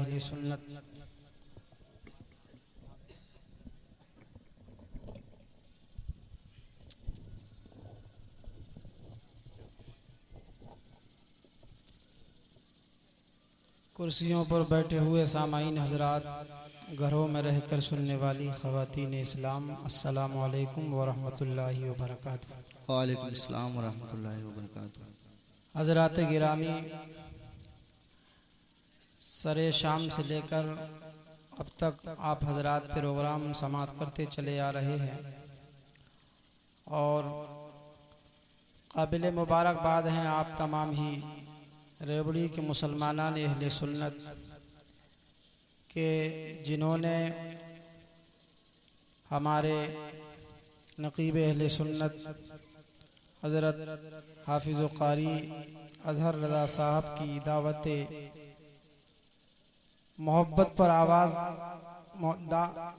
अहले सुन्नत। कुर्सियों पर बैठे हुए सामाईन हजरात, घरों में रहकर सुनने वाली ख़वातीन इस्लाम, अस्सलामु अलैकुम व रहमतुल्लाहि व बरकातुहू। वालेकुम अस्सलाम व रहमतुल्लाहि व बरकातुहू। हजरात गिरामी, सरे शाम से लेकर अब तक आप हजरात प्रोग्राम समाप्त करते चले आ रहे हैं और काबिल मुबारकबाद हैं आप तमाम ही रेवड़ी के मुसलमानान अहले सुन्नत के, जिन्होंने हमारे नकीब अहले सुन्नत हज़रत हाफिज़ कारी अज़हर रज़ा साहब की दावत मोहब्बत पर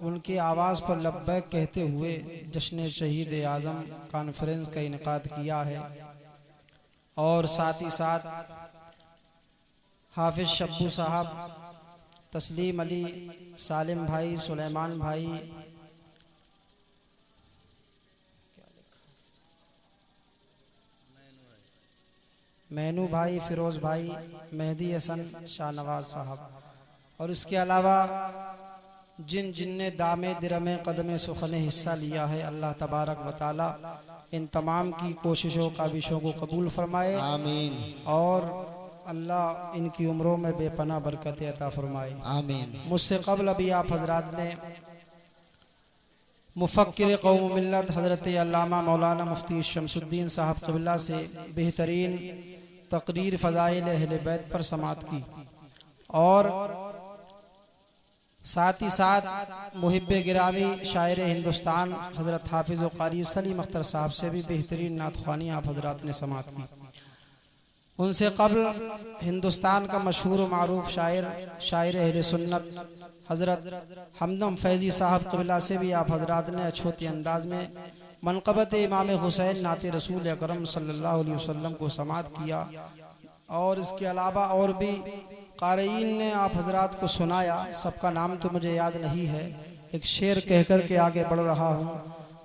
उनकी आवाज़ पर लब्बैक कहते हुए जश्न शहीद आज़म कॉन्फ्रेंस का इनकाद किया है और साथ ही साथ हाफिज शब्बू साहब, तस्लीम अली, सालिम भाई, सुलेमान भाई, मैनू भाई, फिरोज भाई, मेहदी हसन, शाहनवाज साहब और इसके अलावा जिनने दामे दिरमे कदमे सुखने हिस्सा लिया है, अल्लाह तबारक व तआला इन तमाम की कोशिशों काविशों को कबूल फरमाए, आमीन। और अल्लाह इनकी उम्रों में बेपनाह बरकत अता फरमाए, आमीन। मुझसे कबल अभी आप हजरात ने मुफक्किर कौम मिल्लत हज़रत अल्लामा मौलाना मुफ्ती शमसुद्दीन साहब क़िबला से बेहतरीन तकरीर फ़ज़ाइल अहले बैत पर समाअत की और साथ ही साथ मुहिब्बे गिरामी शायर हिंदुस्तान हज़रत हाफिज़ कारी सलीम अख्तर साहब से भी बेहतरीन नातख़्वानी आप हजरात ने समाअत की। उनसे कबल हिंदुस्तान का मशहूर मारूफ शायर अहले सुन्नत हज़रत हमदम फैज़ी साहब क़िबला से भी आप हजरात ने अछूती अंदाज में मनक़बत इमाम हुसैन नाते रसूल अकरम सल्लल्लाहु अलैहि वसल्लम को समाअत किया और इसके अलावा और भी क़ारीन ने आप हजरात को सुनाया। सबका नाम तो मुझे याद नहीं है, एक शेर कह कर के आगे बढ़ रहा हूँ।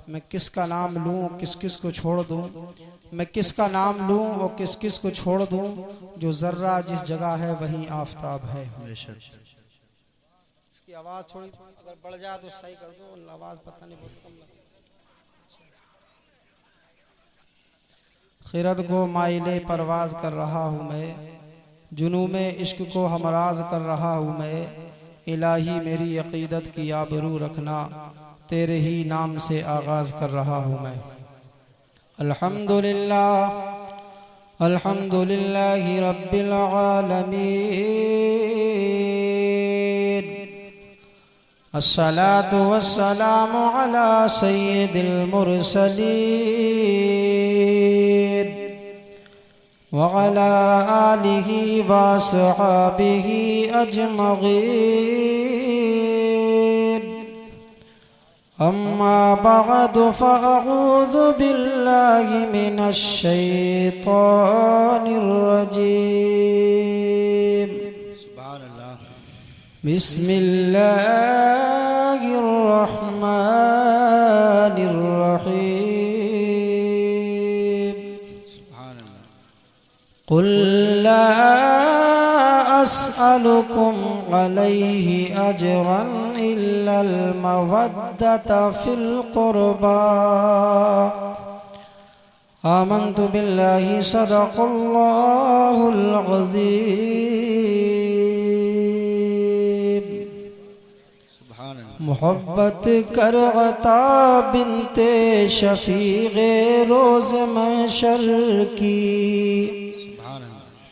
मैं किसका नाम लूँ किस किस को छोड़ दूँ, मैं किसका नाम लूँ और किस किस को छोड़ दूँ, जो ज़र्रा जिस जगह है वहीं आफताब है। इसकी आवाज़ थोड़ी अगर बढ़ जाए तो सही कर दो, आवाज़ पता नहीं बहुत कम लग। खिरत को माइले परवाज कर रहा हूँ मैं, जुनू में इश्क को हमराज कर रहा हूँ मैं, इलाही मेरी अकीदत की आबरू रखना, तेरे ही नाम से आगाज़ कर रहा हूँ मैं। अल्हम्दुलिल्लाह अल्हम्दुलिल्लाहि रब्बिल आलमीन, अस्सलातु वस्सलामु अला सय्यिदिल मुरसलीन व अला आलिहि व अस्हाबिहि अजमईन, अम्मा बअद फ़अऊज़ु बिल्लाहि मिनश शैतानिर रजीम। सुभानअल्लाह। बिस्मिल्लाहिर रहमानिर रहीम। सुभानअल्लाह। कुल ला अस्अलुकुम अलैहि अजरन इल्लल मवद्दता फिल क़ुरबा, आमन्तु बिल्लाहि सदक़ल्लाहुल अज़ीम। मोहब्बत कर अता बिनते शफीक़े रोज़ महशर की,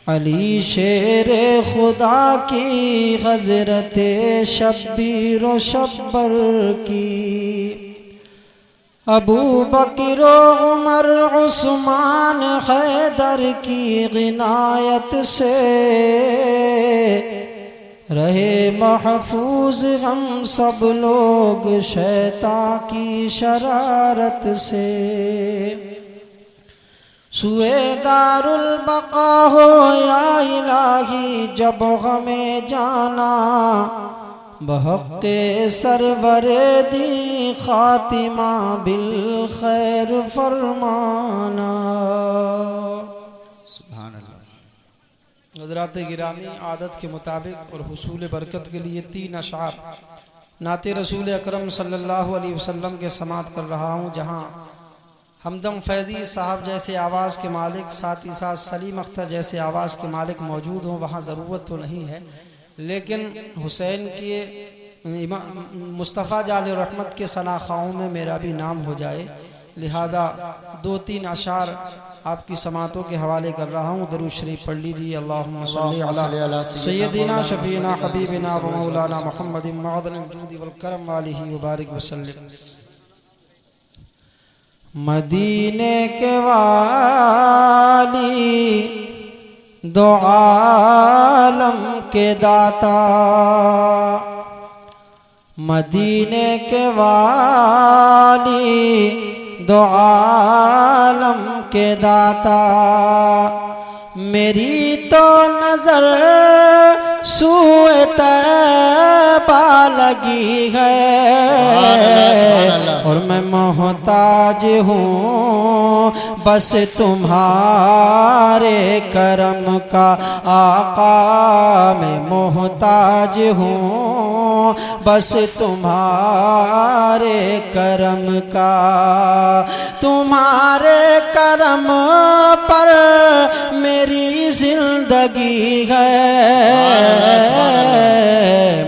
अली शेरे खुदा की हज़रत शब्बीर व शब्बर की, अबू बकर उमर उस्मान हैदर की गिनायत से रहे महफूज हम सब लोग शैतान की शरारत से। सुए दारुल बका हो या इलाही जब हमें जाना, बहक़े सरवरे दी खातिमा बिल खैर फरमाना। सुभान अल्लाह। हज़रात गिरामी, आदत के मुताबिक और हुसूल बरकत के लिए 3 अशार नाते रसूल अकरम सल्लल्लाहु अलैहि वसल्लम के समात कर रहा हूँ। जहाँ हमदम फैज़ी साहब जैसे आवाज़ के मालिक, साथ ही साथ सलीम अख्तर जैसे आवाज़ के मालिक मौजूद हों, वहाँ ज़रूरत तो नहीं है, लेकिन हुसैन के मुस्तफ़ा जाल रहमत के सनाखाओं में मेरा भी नाम हो जाए, लिहाजा 2-3 अशार आपकी समातों के हवाले कर रहा हूँ। दरूद शरीफ पढ़ लीजिए। अल्लाहुम्मा सल्ली अला सय्यदिना शफीना हबीबिना व मौलाना मुहम्मदिन मअदनिल जूदी वल करम वालिही व बारिक वसल्लम। मदीने के वाली दो आलम के दाता, मदीने के वाली दो आलम के दाता, मेरी तो नजर सूए तैबा लगी है और मैं मोहताज हूँ बस तुम्हारे करम का। आका मैं मोहताज हूँ बस तुम्हारे करम का। तुम्हारे करम पर मेरी जिंदगी है,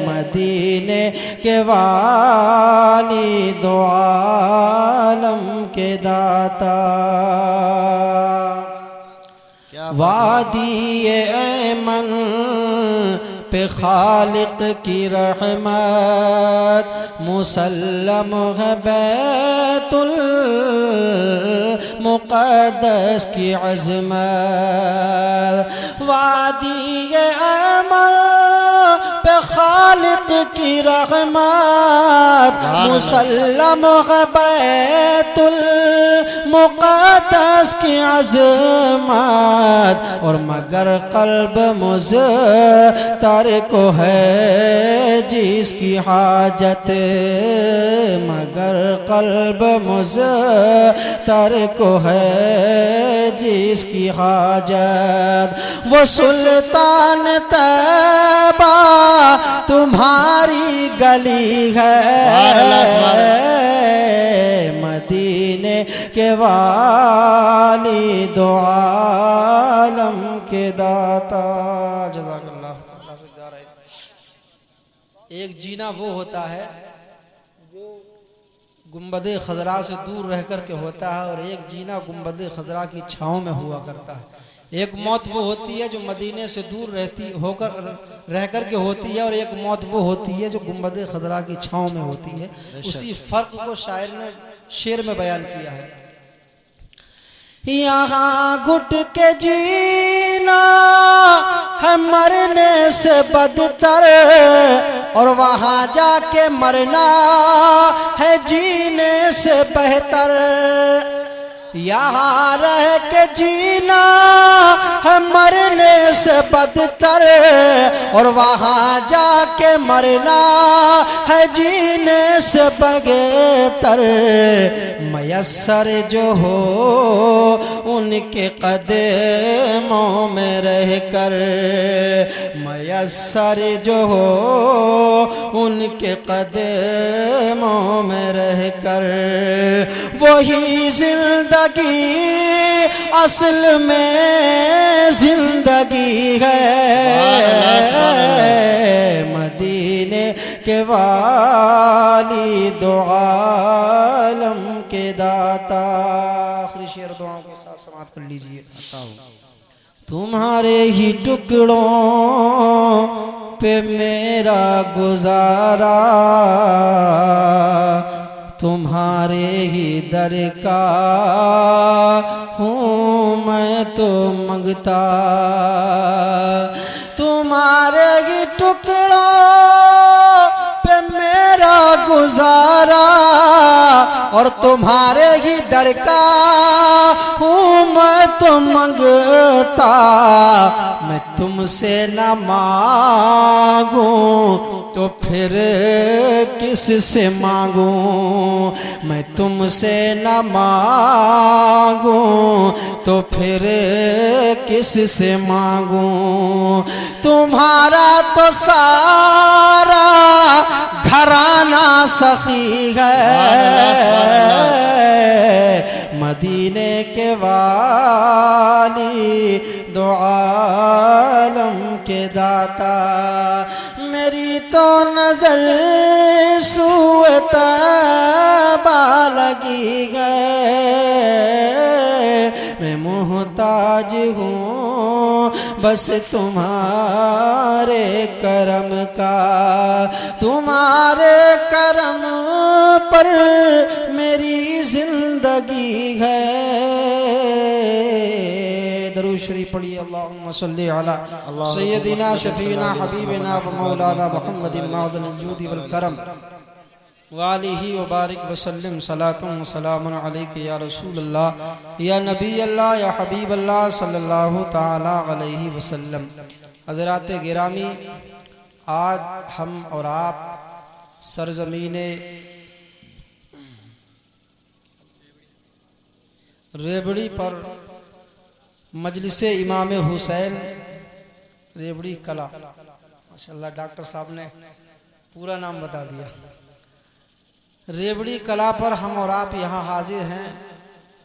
मदीने के वाली दो आलम के दाता। वादी ऐमन पे खालिक की रहमत, मुसल्लम है बैतुल मुक़द्दस की अज़मत। वादी ऐमन पे खालिक की रहमत, मुसल्लम है बैतुल मुक़द्दस की अज़मत। और मगर कल्ब मुज़्तर को है जिसकी हाजत, मगर कल्ब मुज़्तर को है जिसकी हाजत। वो सुल्तान तैबा तुम्हारी गली है, मदीने के वाली दो आलम के दाता। जज़ाकल्लाह। एक जीना वो होता है जो गुंबदे खजरा से दूर रह कर के होता है, और एक जीना गुंबदे खजरा की छाँव में हुआ करता है। एक मौत वो होती है जो मदीने से दूर रहती होकर रह कर के होती है, और एक मौत वो होती है जो गुंबदे खजरा की छाँव में होती है। उसी फर्क को शायर ने शेर में बयान किया है। यहाँ घुट के जीना है मरने से बदतर, और वहाँ जाके मरना है जीने से बेहतर। यहाँ रह के जीना है मरने से बदतर, और वहाँ जाके मरना है जीने से बगैतर। मयस्सर जो हो उनके कदमों में रह कर, मयस्सर जो हो उनके कदमों में रह कर, वही जिंदगी असल में जिंदगी है, मदीने के वाली दो आलम के दाता। आखिरी शेर दुआओं के साथ समाप्त कर लीजिए। तुम्हारे ही टुकड़ों पे मेरा गुजारा, तुम्हारे ही दर का हूँ मैं तो मंगता। तुम्हारे ही टुकड़ों पे मेरा गुजारा, और तुम्हारे ही दर का हूँ मैं तो मंगता, मैं तुमसे न मांगूं तो फिर किस से मांगूं, मैं तुमसे न मांगूं तो फिर किस से मांगूं। तुम्हारा तो सारा घराना सखी है, मदीने के वाली दो आलम के दाता। मेरी तो नजर सूए तैबा लगी है, मैं मोहताज हूँ बस तुम्हारे करम का, तुम्हारे करम पर मेरी जिंदगी है। दरूद शरीफ पढ़िए। अल्लाहुम्मा सल्ली अला सय्यदिना शफीना हबीबिना व मौलाना मुहम्मदिन मौदनिल जूदी वल करम वालिही व बारिक वसल्लम सलातुम व सलामुन अलैका या रसूल अल्लाह या नबी अल्लाह या हबीब अल्लाह सल्लल्लाहु ताला अलैहि वसल्लम। हज़रात गिरामी, आज हम और आप सरजमीने रेवड़ी पर मजलिसे इमाम हुसैन रेवड़ी कला, माशाअल्लाह डॉक्टर साहब ने पूरा नाम बता दिया, रेवड़ी कला पर हम और आप यहाँ हाजिर हैं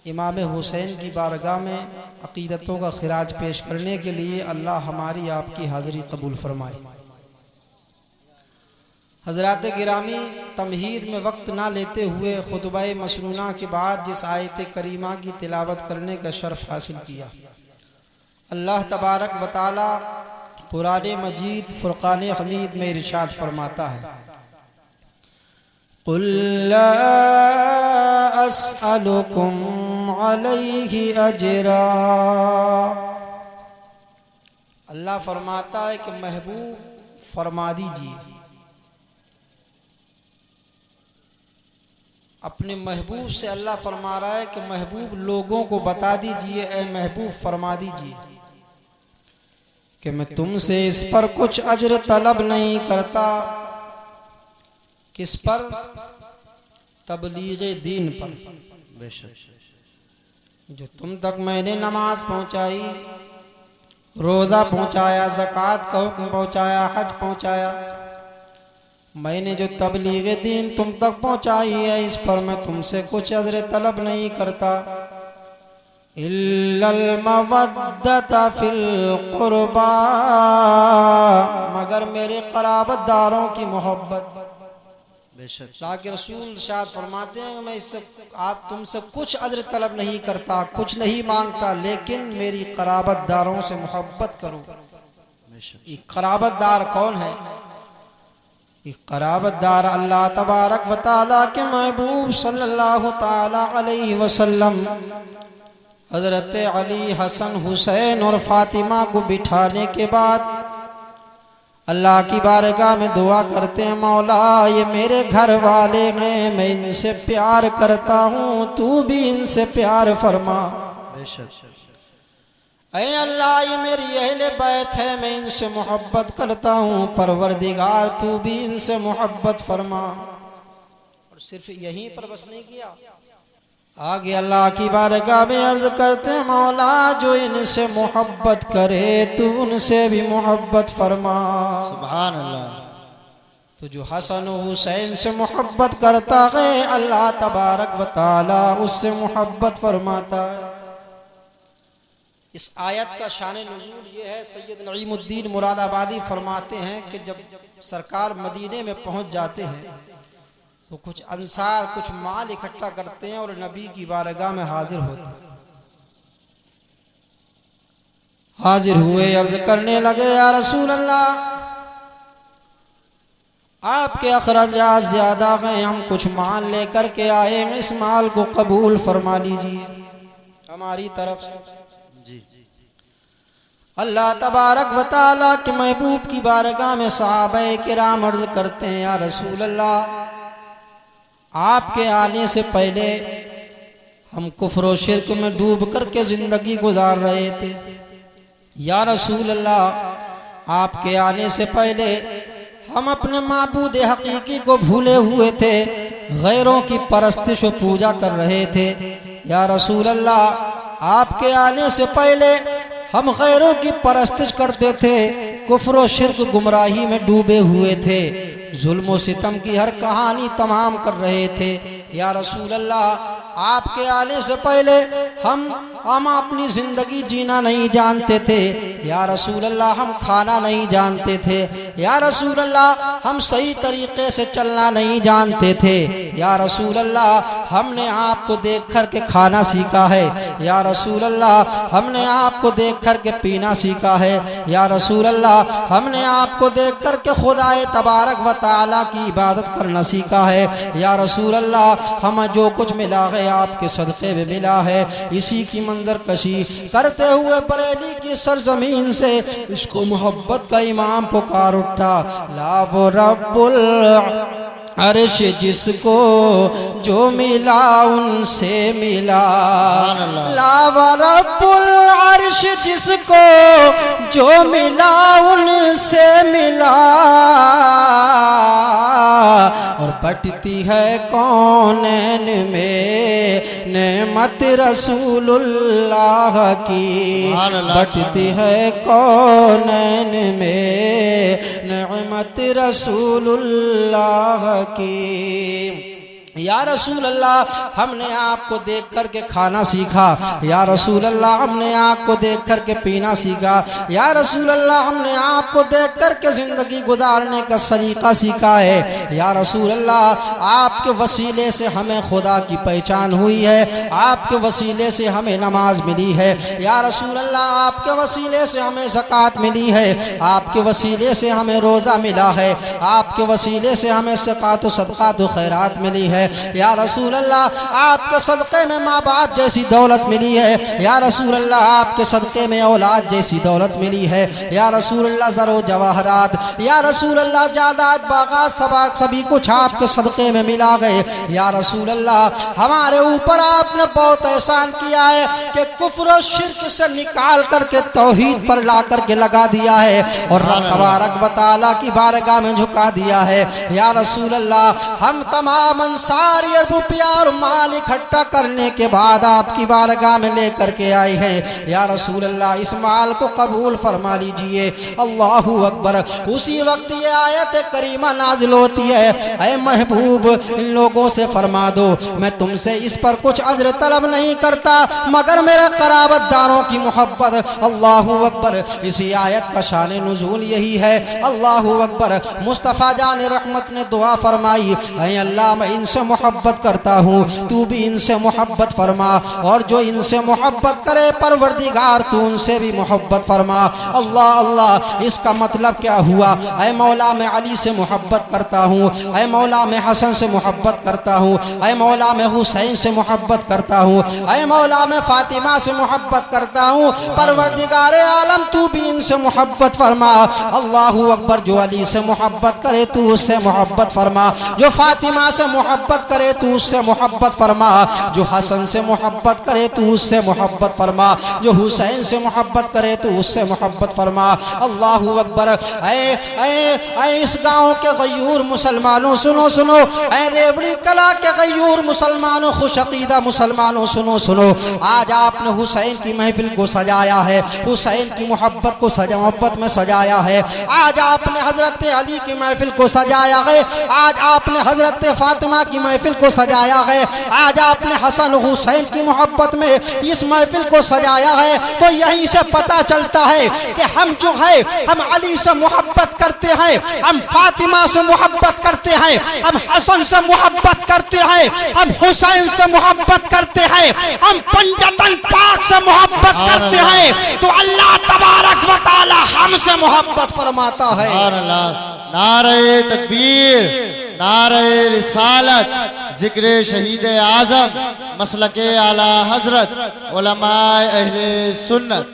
इमाम हुसैन की बारगाह में अकीदतों का खिराज पेश करने के लिए। अल्लाह हमारी आपकी हाज़िरी कबूल फरमाए। हज़रात गिरामी, तमहीद में वक्त ना लेते हुए खुतबा मसनूना के बाद जिस आयत करीमा की तिलावत करने का शर्फ हासिल किया, अल्लाह तबारक व तआला कुरान मजीद फुरकान हमीद में इरशाद फरमाता है, कुल ला अस्अलुकुम अलैहि अजरा। अल्लाह फरमाता है कि महबूब फरमा दीजिए, अपने महबूब से अल्लाह फरमा रहा है कि महबूब लोगों को बता दीजिए, ए महबूब फरमा दीजिए कि मैं तुमसे इस पर कुछ अजर तलब नहीं करता। किस पर? तबलीगे दीन पर। बेशक जो तुम तक मैंने नमाज पहुंचाई, रोजा पहुंचाया, ज़कात का हुक्म पहुंचाया, हज पहुंचाया, मैंने जो तबलीगे दीन तुम तक पहुंचाई है, इस पर मैं तुमसे कुछ अजर तलब नहीं करता। इल्लल मवद्दता फिल कुर्बा, मगर मेरे क़राबतदारों की मोहब्बत। बेशक अल्लाह के रसूल शायद फरमाते हैं मैं इससे आप तुमसे कुछ अजर तलब नहीं करता, कुछ नहीं मांगता, लेकिन मेरी क़राबतदारों से मोहब्बत करो। ये क़राबतदार कौन है? ये क़राबतदार अल्लाह तबारक व तआला के महबूब सल्लल्लाहु ताला अलैहि वसल्लम हज़रत अली, हसन, हुसैन और फातिमा को बिठाने के बाद अल्लाह की बारगाह में दुआ करते हैं, मौला ये मेरे घर वाले हैं, मैं इनसे प्यार करता हूँ, तू भी इनसे प्यार फरमा। ऐ अल्लाह ये मेरी अहले बैत है, मैं इनसे मोहब्बत करता हूँ, परवरदिगार तू भी इनसे मोहब्बत फरमा। और सिर्फ यहीं पर बस नहीं किया, आगे अल्लाह की बारगाह में अर्ज करते हैं, मौला जो इनसे मोहब्बत करे तू उनसे भी मोहब्बत फरमा। सुभान अल्लाह। तो जो हसन हुसैन से मोहब्बत करता है, अल्लाह तबारक व तआला उससे मोहब्बत फरमाता है। इस आयत का शान नुज़ूल ये है, सैयद नईमुद्दीन मुरादाबादी फरमाते हैं कि जब सरकार मदीने में पहुंच जाते हैं तो कुछ अंसार कुछ माल इकट्ठा करते हैं और नबी की बारगाह में हाजिर होते हैं। हाजिर हुए, अर्ज करने लगे, या रसूल अल्लाह आपके अखराजात ज्यादा हैं, हम कुछ माल लेकर के आए हैं, इस माल को कबूल फरमा लीजिए हमारी तरफ से। अल्लाह तबारक व तआला के महबूब की बारगाह में सहाबाए किराम अर्ज करते हैं, या रसूल अल्लाह आपके आने से पहले हम कुफ्र और शिर्क में डूब करके जिंदगी गुजार रहे थे। या रसूल अल्लाह, आपके आने से पहले हम अपने माबूद हकीकी को भूले हुए थे, गैरों की परस्तिश और पूजा कर रहे थे। या रसूल अल्लाह, आपके आने से पहले हम गैरों की परस्तिश करते थे, कुफ्र और शिर्क गुमराही में डूबे हुए थे, जुल्म सितम की हर कहानी तमाम कर रहे थे। या रसूल अल्लाह, आपके आने से पहले हम अपनी जिंदगी जीना नहीं जानते थे। या रसूल अल्लाह, हम खाना नहीं जानते थे। या रसूल अल्लाह, हम सही तरीके से चलना नहीं जानते थे। या रसूल अल्लाह, हमने आपको देख कर के खाना सीखा है। या रसूल अल्लाह, हमने आपको देख कर के पीना सीखा है। या रसूल अल्लाह, हमने आपको देख कर के खुदाए तबारक व तआला की इबादत करना सीखा है। या रसूल अल्लाह, हमें जो कुछ मिला है आपके सदक़े में मिला है। इसी की मंजर कशी करते हुए बरेली की सरजमीन से इसको मोहब्बत का इमाम पुकार उठा, ला वो रब्बुल अर्श जिसको जो मिला उनसे मिला, ला वो रब्बुल अर्श जिसको जो मिला उनसे मिला, और बटती है कौनैन में नेमत रसूलुल्लाह की, बटती है कौनैन में नेमत रसूलुल्लाह की। या रसूल अल्लाह, हमने आपको देख कर के खाना सीखा। या रसूल अल्लाह, हमने आपको देख कर के पीना सीखा। या रसूल अल्लाह, हमने आपको देख कर के जिंदगी गुजारने का सलीका सीखा है। या रसूल अल्लाह, आपके वसीले से हमें खुदा की पहचान हुई है, आपके वसीले से हमें नमाज मिली है। या रसूल अल्लाह, आपके वसीले से हमें ज़कात मिली है, आपके वसीले से हमें रोज़ा मिला है, आपके वसीले से हमें ज़कात व सदक़ात व खैरात मिली है। या रसूल अल्लाह, आपके सदक़े में माँ बाप जैसी दौलत मिली है। या रसूल अल्लाह, आपके सदक़े में औलाद जैसी दौलत मिली है। या रसूल अल्लाह, ज़रो जवाहरात, या रसूल अल्लाह, जायदाद बागात सबाक सभी कुछ आपके सदक़े में मिला गए। या रसूल अल्लाह, हमारे ऊपर आपने बहुत एहसान किया है कि कुफ्र और शिर्क से निकाल करके तौहीद पर ला करके लगा दिया है और रब तबारक व तआला की बारगाह में झुका दिया है। या रसूल अल्लाह, हम तमाम सारी रुपया और माल इकट्ठा करने के बाद आपकी बारगाह में लेकर के आए हैं। या रसूल अल्लाह, इस माल को कबूल फरमा लीजिए। अल्लाहू अकबर। उसी वक्त ये आयत करीमा नाजिल होती है, ऐ महबूब, इन लोगों से फरमा दो मैं तुमसे इस पर कुछ अज्र तलब नहीं करता मगर मेरे कराबतदारों की मोहब्बत। अल्लाहू अकबर। इसी आयत का शान नुज़ूल यही है। अल्लाहू अकबर। मुस्तफ़ा जान रहमत ने दुआ फरमाई, ऐ अल्लाह, मैं इनसे मोहब्बत करता हूँ, तू भी इनसे मोहब्बत फरमा, और जो इनसे मोहब्बत करे परवरदिगार तू उनसे भी मोहब्बत फरमा। अल्लाह अल्लाह। इसका मतलब क्या हुआ? ऐ मौला, मैं अली से मोहब्बत करता हूँ, ऐ मौला, मैं हसन से मोहब्बत करता हूँ, ऐ मौला, मैं हुसैन से मोहब्बत करता हूँ, ऐ मौला, मैं फातिमा से मोहब्बत करता हूँ, परवरदिगार आलम तू भी इनसे मोहब्बत फरमा। अल्लाहू अकबर। जो अली से मोहब्बत करे तू उससे मोहब्बत फरमा, जो फातिमा से मोहब्बत करे तू उससे मोहब्बत फरमा, जो हसन से मोहब्बत करे तू उससे मोहब्बत फरमा, जो हुसैन से मोहब्बत करे तू उससे मोहब्बत फरमा। अल्लाहू अकबर। ऐ इस गांव के गयूर मुसलमानों सुनो सुनो, ऐ रेवड़ी कला के गयूर मुसलमानों, खुशअकीदा मुसलमानों सुनो सुनो, आज आपने हुसैन की महफिल को सजाया है, हुसैन की मोहब्बत को मोहब्बत में सजाया है। आज आपने हजरत अली की महफिल को सजाया है, आज आपने हजरत फातिमा की महफिल को सजाया है, आज आपने हसन हुसैन की मोहब्बत में इस महफिल को सजाया है। तो यहीं से पता चलता है कि हम जो है हम अली से मोहब्बत करते हैं, हम फातिमा से मोहब्बत करते हैं, हम हसन से मोहब्बत करते हैं, हम हुसैन से मोहब्बत करते हैं, हम पंजतन पाक से मोहब्बत करते हैं, तो अल्लाह तबारक व तआला हमसे मोहब्बत फरमाता है। नारे तकबीर, नारे रिसालत, जिक्र शहीद आज़म, मसलके आला हजरत, उलमाए अहले सुन्नत।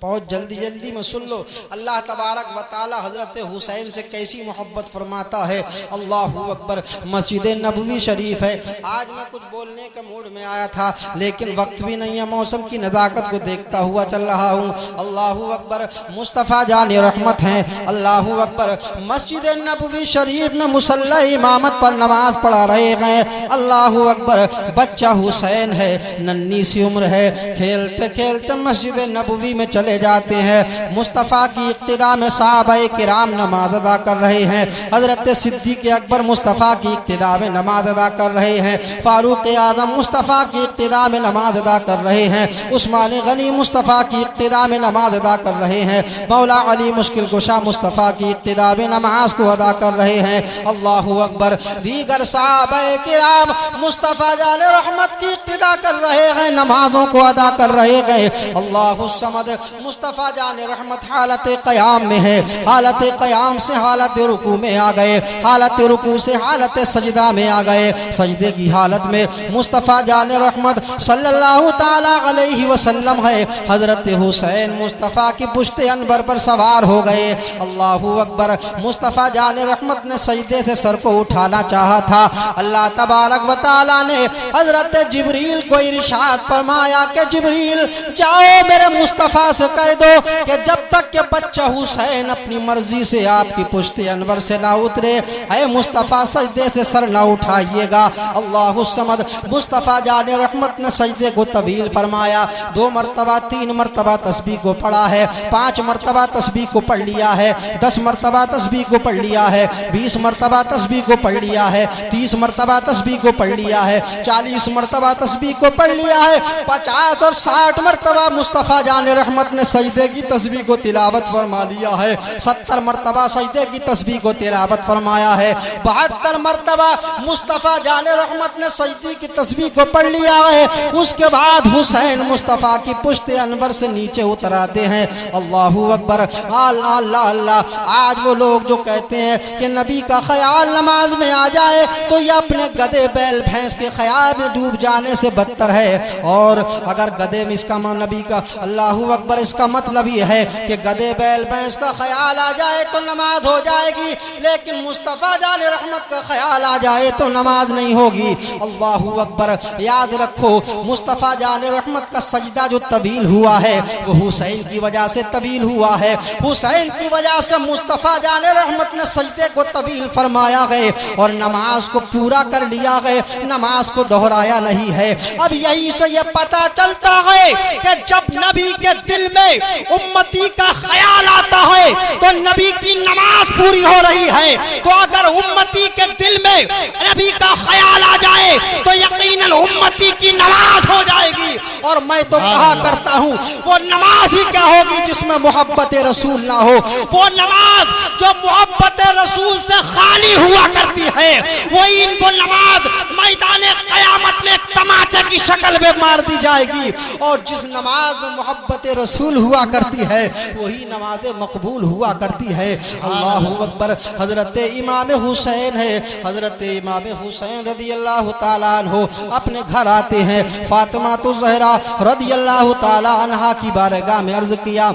बहुत जल्दी जल्दी में सुन लो अल्लाह तबारक व तआला हज़रत हुसैन से कैसी मोहब्बत फरमाता है। अल्लाहु अकबर। मस्जिद नबवी शरीफ है। आज मैं कुछ बोलने के मूड में आया था लेकिन वक्त भी नहीं है, मौसम की नज़ाकत को देखता हुआ चल रहा हूँ। अल्लाहु अकबर। मुस्तफ़ा जान रहमत हैं। अल्लाहु अकबर। मस्जिद नबवी शरीफ में मुसल्ला इमामत पर नमाज पढ़ा रहे हैं। अल्लाहु अकबर। बच्चा हुसैन है, नन्ही सी उम्र है, खेलते खेलते मस्जिद नबवी में चले जाते हैं। मुस्तफ़ा की इक्तिदा में सहाबाए किराम नमाज अदा कर रहे हैं। हज़रत सिद्दीक़ अकबर मुस्तफ़ा की इक्तिदा में नमाज अदा कर रहे हैं। फारूक आज़म मुस्तफ़ा की इक्तिदा में नमाज अदा कर रहे हैं। उस्मान गनी मुस्तफ़ा की इक्तिदा में नमाज अदा कर रहे हैं। मौला अली मुश्किल कुशा मुस्तफ़ा की इक्तिदा में नमाज को अदा कर रहे हैं। अल्लाहु अकबर। दीगर सहाबाए किराम मुस्तफ़ा जान रहमत की इक्तिदा कर रहे हैं, नमाजों को अदा कर रहे हैं। अल्लाहु समद। मुस्तफ़ा जान रहमत हालत क़याम में है, हालत क़याम से हालत रुकू में आ गए, हालत रुकू से हालत सजदा में आ गए। सजदे की हालत में मुस्तफ़ा जान रहमत सल्लल्लाहु ताला अलैहि वसल्लम है, हज़रत हुसैन मुस्तफ़ा की पुश्ते अनवर पर सवार हो गए। अल्लाहु अकबर। मुस्तफ़ा जान रहमत ने सजदे से सर को उठाना चाहा था। अल्लाह तबारक व तआला ने हज़रत जिब्रील को इरशाद फरमाया कि जिब्रील जाओ मेरे मुस्तफ़ा से कह दो कि जब तक के बच्चा हुसैन अपनी मर्जी से आपकी पुश्ते अनवर से ना उतरे, है मुस्तफ़ा सजदे से सर ना उठाइएगा। अल्लाहु समद। मुस्तफ़ा जान रहमत ने सजदे को तवील फरमाया। 2 मरतबा 3 मरतबा तस्बीह को पढ़ा है, 5 मरतबा तस्बीह को पढ़ लिया है, 10 मरतबा तस्बीह को पढ़ लिया है, 20 मरतबा तस्बीह को पढ़ लिया है, 30 मरतबा तस्बीह को पढ़ लिया है, 40 मरतबा तस्बीह को पढ़ लिया है, 50 और 60 मरतबा मुस्तफ़ा जान रहमत ने सजदे की तस्बीह को तिलावत फरमा लिया है। 70 मरतबा सजदे की तस्बीह को तिलावत फरमाया है। 72 मरतबा मुस्तफ़ा जान रहमत ने सजदे की तस्बीह को पढ़ लिया है। उसके बाद हुसैन मुस्तफ़ा की पुश्ते अनवर से नीचे उतर आते हैं। अल्लाहु अकबर। अल्लाह अल्लाह अल्लाह। आज वो लोग जो कहते हैं कि नबी का ख्याल नमाज में आ जाए तो ये अपने गधे बैल भैंस के ख्याल में डूब जाने से बदतर है। और अगर गधे में इसका नबी का अल्लाहु अकबर इसका मतलब ये है कि गधे बैल भैंस का ख्याल आ जाए तो नमाज हो जाएगी, लेकिन मुस्तफ़ा जान रहमत का ख्याल आ जाए तो नमाज नहीं होगी। अल्लाहु अकबर। याद रखो मुस्तफ़ा जान रहमत का सजदा जो तवील हुआ है वो हुसैन की वजह से तवील हुआ है। हुसैन की वजह से मुस्तफ़ा जान रहमत ने सजदे को तवील फरमाया गए और नमाज को पूरा कर लिया गए, नमाज को दोहराया नहीं है। अब यही से ये पता चलता है कि जब नबी के दिल में उम्मती का ख्याल आता है तो नबी की नमाज पूरी हो रही है। तो अगर उम्मती के दिल में नबी का ख्याल आ जाए तो यकीनन उम्मती की नमाज हो जाएगी। और मैं तो कहा करता हूँ वो नमाज ही क्या होगी जिसमें मोहब्बत रसूल ना हो। वो नमाज जो मोहब्बत रसूल से खाली हुआ करती है वही इनको नमाज मैदान क़यामत में तमाचे की शक्ल में मार दी जाएगी। और जिस नमाज में मोहब्बत रसूल हुआ करती है वही नमाज मकबूल हुआ करती है। अल्लाहु अकबर। हज़रत इमाम हुसैन है, हज़रत इमाम हुसैन रदी अल्लाह ताला अन्हो अपने घर आते हैं। फातिमा तो ज़हरा रदी अल्लाह ताला अन्हा की बारगाह में अर्ज किया,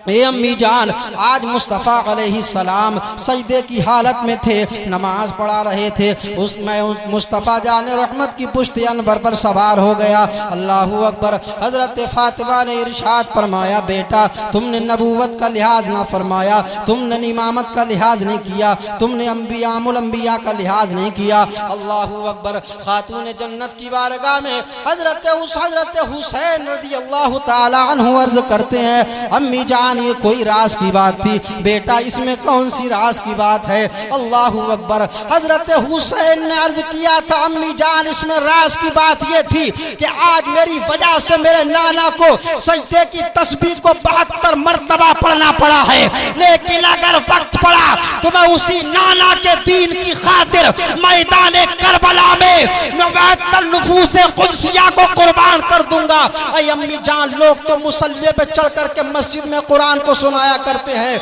ए अम्मी जान आज मुस्तफ़ा अलैहिस्सलाम सजदे की हालत में थे, नमाज पढ़ा रहे थे, उसमें मुस्तफ़ा जान रहमत की पुश्ते अनवर पर सवार हो गया। अल्लाहु अकबर। हज़रत फातिमा ने इरशाद फरमाया, बेटा तुमने नबूवत का लिहाज ना फरमाया, तुमने इमामत का लिहाज नहीं किया, तुमने अंबियाउल अंबिया का लिहाज नहीं किया। अल्लाहु अकबर। खातून जन्नत की बारगाह में हज़रत हुसैन रज़ी अल्लाह ताला अन्हु अर्ज़ करते हैं, अम्मी जान ये कोई राज की बात थी, बेटा इसमें कौन सी राज की बात है। अल्लाहु अकबर। हज़रत हुसैन ने अर्ज़ किया था, अम्मी जान इसमें राज की बात ये थी कि आज मेरी वजह से मेरे नाना को सजदे की तस्बीह को 72 मरतबा पढ़ना पड़ा है, लेकिन अगर वक्त पड़ा तो मैं उसी नाना के दीन की खातिर मैदान करबला में 72 नुफूस कुदसिया को कुर्बान कर दूंगा। अम्मी जान लोग तो मुसल्ले पे चढ़ करके मस्जिद में कुरान को सुनाया करते हैं,